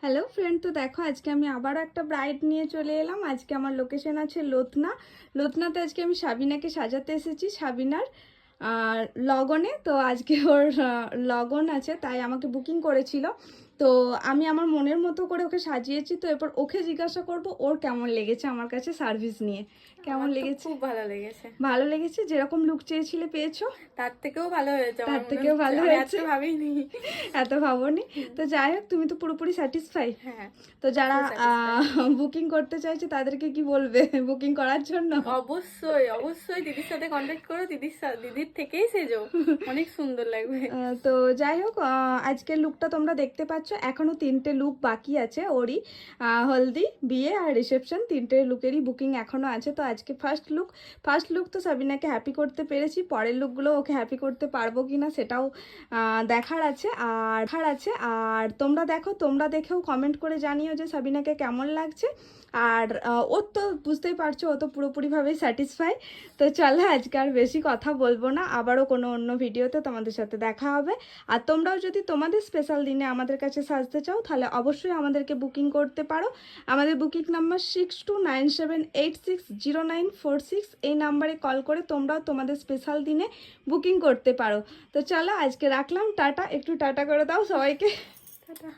Hello friend, তো দেখো আজকে আমি আবারও একটা ব্রাইড নিয়ে চলে এলাম। আজকে আমার লোকেশন আছে লোথনাতে। আজকে আমি সাবিনাকে সাজাতে এসেছি, সাবিনার আর লগনে। তো আজকে ওর লগন আছে, তাই আমাকে বুকিং করেছিল। তো আমি আমার মনের মতো করে ওকে সাজিয়েছি। তো এরপর ওকে জিজ্ঞাসা করব ওর কেমন লেগেছে আমার কাছে সার্ভিস নিয়ে। কেমন লেগেছে? খুব ভালো লেগেছে। ভালো লেগেছে? যেরকম লুক চেয়েছিলে পেয়েছো? তার থেকেও ভালো হয়েছে। তার থেকেও ভালো হয়েছে? এত ভাবিনি। এত ভাবনি? তো যাই হোক, তুমি তো পুরোপুরি স্যাটিসফাই। হ্যাঁ, তো যারা বুকিং করতে চাইছে তাদেরকে কি বলবে বুকিং করার জন্য? অবশ্যই অবশ্যই দিদির সাথে কন্ট্যাক্ট করো। দিদির থেকেই সেজো, অনেক সুন্দর লাগবে। তো যাই হোক, আজকের লুকটা তোমরা দেখতে পাচ্ছ। এখনো 3টে লুক বাকি আছে ওরই। হলদি, বিয়ে আর রিসেপশন, 3টে লুকেরই বুকিং এখনো আছে। তো আজকে ফার্স্ট লুক তো সাবিনাকে হ্যাপি করতে পেরেছি। পরের লুকগুলো ওকে হ্যাপি করতে পারবো কিনা সেটাও দেখার আছে। আর তোমরা দেখো, তোমরা দেখেও কমেন্ট করে জানিও যে সাবিনাকে কেমন লাগছে। আর ওর তো বুঝতেই পারছো, ও তো পুরোপুরিভাবেই স্যাটিসফাই। তো চলো আজকে আর বেশি কথা বলবো না, আবারও কোনো অন্য ভিডিওতে তোমাদের সাথে দেখা হবে। আর তোমরাও যদি তোমাদের স্পেশাল দিনে আমাদের কাছে সাজতে চাও তাহলে অবশ্যই আমাদেরকে বুকিং করতে পারো। আমাদের বুকিং নাম্বার 6297860946। এই নাম্বারে কল করে তোমরাও তোমাদের স্পেশাল দিনে বুকিং করতে পারো। তো চলো আজকে রাখলাম, টাটা। একটু টাটা করে দাও সবাইকে। টাটা।